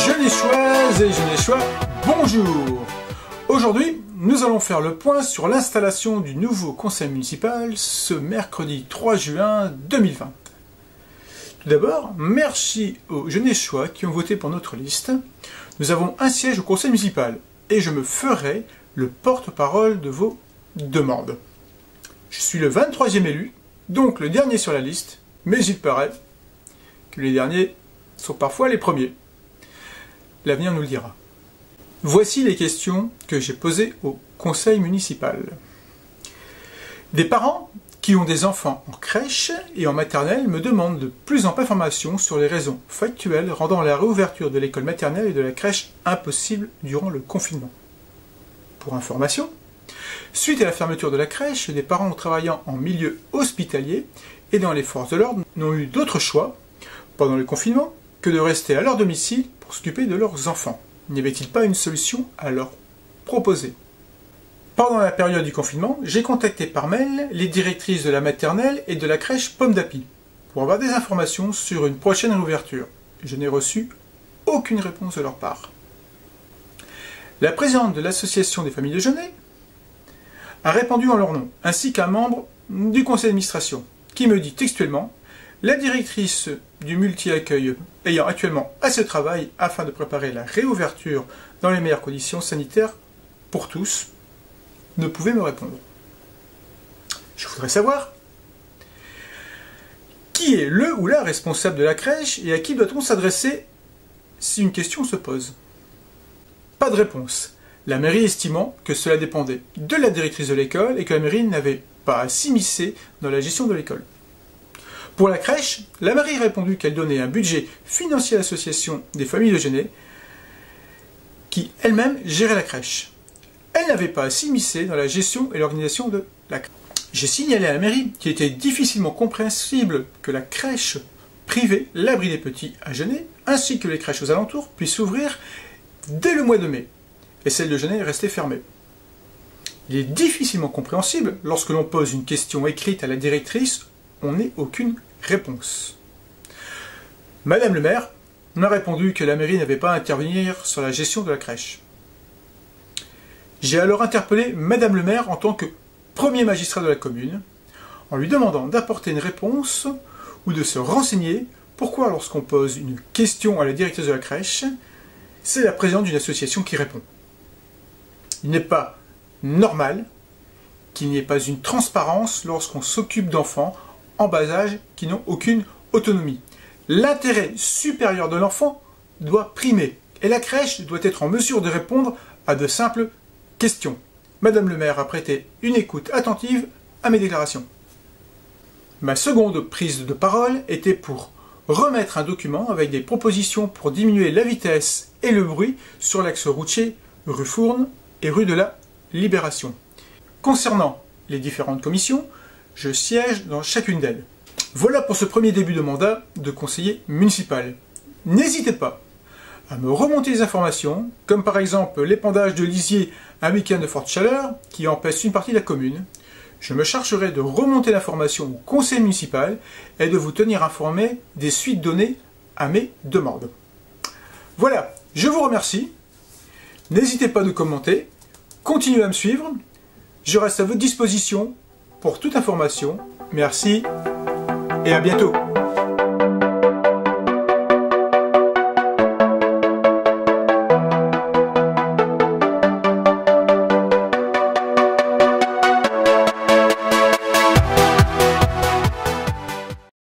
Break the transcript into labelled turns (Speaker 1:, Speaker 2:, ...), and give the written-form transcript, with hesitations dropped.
Speaker 1: Genechoises et Genechois, bonjour! Aujourd'hui, nous allons faire le point sur l'installation du nouveau conseil municipal ce mercredi 3 juin 2020. Tout d'abord, merci aux Genechois qui ont voté pour notre liste. Nous avons un siège au conseil municipal et je me ferai le porte-parole de vos demandes. Je suis le 23e élu, donc le dernier sur la liste, mais il paraît que les derniers sont parfois les premiers. L'avenir nous le dira. Voici les questions que j'ai posées au conseil municipal. Des parents qui ont des enfants en crèche et en maternelle me demandent de plus amples informations sur les raisons factuelles rendant la réouverture de l'école maternelle et de la crèche impossible durant le confinement. Pour information, suite à la fermeture de la crèche, des parents travaillant en milieu hospitalier et dans les forces de l'ordre n'ont eu d'autre choix, pendant le confinement, que de rester à leur domicile pour s'occuper de leurs enfants. N'y avait-il pas une solution à leur proposer? Pendant la période du confinement, j'ai contacté par mail les directrices de la maternelle et de la crèche Pomme d'Api pour avoir des informations sur une prochaine réouverture. Je n'ai reçu aucune réponse de leur part. La présidente de l'association des familles de Genêts a répondu en leur nom, ainsi qu'un membre du conseil d'administration, qui me dit textuellement: la directrice du multi-accueil ayant actuellement assez de travail afin de préparer la réouverture dans les meilleures conditions sanitaires pour tous, ne pouvait me répondre. Je voudrais savoir qui est le ou la responsable de la crèche et à qui doit-on s'adresser si une question se pose. Pas de réponse. La mairie estimant que cela dépendait de la directrice de l'école et que la mairie n'avait pas à s'immiscer dans la gestion de l'école. Pour la crèche, la mairie a répondu qu'elle donnait un budget financier à l'association des familles de Genêts qui elle-même gérait la crèche. Elle n'avait pas à s'immiscer dans la gestion et l'organisation de la crèche. J'ai signalé à la mairie qu'il était difficilement compréhensible que la crèche privée, l'abri des petits à Genêts, ainsi que les crèches aux alentours, puissent s'ouvrir dès le mois de mai, et celle de Genêts est restée fermée. Il est difficilement compréhensible lorsque l'on pose une question écrite à la directrice, on n'ait aucune réponse. Madame le maire m'a répondu que la mairie n'avait pas à intervenir sur la gestion de la crèche. J'ai alors interpellé Madame le maire en tant que premier magistrat de la commune, en lui demandant d'apporter une réponse ou de se renseigner pourquoi lorsqu'on pose une question à la directrice de la crèche, c'est la présidente d'une association qui répond. Il n'est pas normal qu'il n'y ait pas une transparence lorsqu'on s'occupe d'enfants en bas âge qui n'ont aucune autonomie. L'intérêt supérieur de l'enfant doit primer et la crèche doit être en mesure de répondre à de simples questions. Madame le maire a prêté une écoute attentive à mes déclarations. Ma seconde prise de parole était pour remettre un document avec des propositions pour diminuer la vitesse et le bruit sur l'axe routier rue Fourne et rue de la Libération. Concernant les différentes commissions, je siège dans chacune d'elles. Voilà pour ce premier début de mandat de conseiller municipal. N'hésitez pas à me remonter les informations, comme par exemple l'épandage de lisier un week-end de forte chaleur qui empêche une partie de la commune. Je me chargerai de remonter l'information au conseil municipal et de vous tenir informé des suites données à mes demandes. Voilà, je vous remercie. N'hésitez pas à nous commenter, continuez à me suivre. Je reste à votre disposition pour toute information. Merci et à bientôt.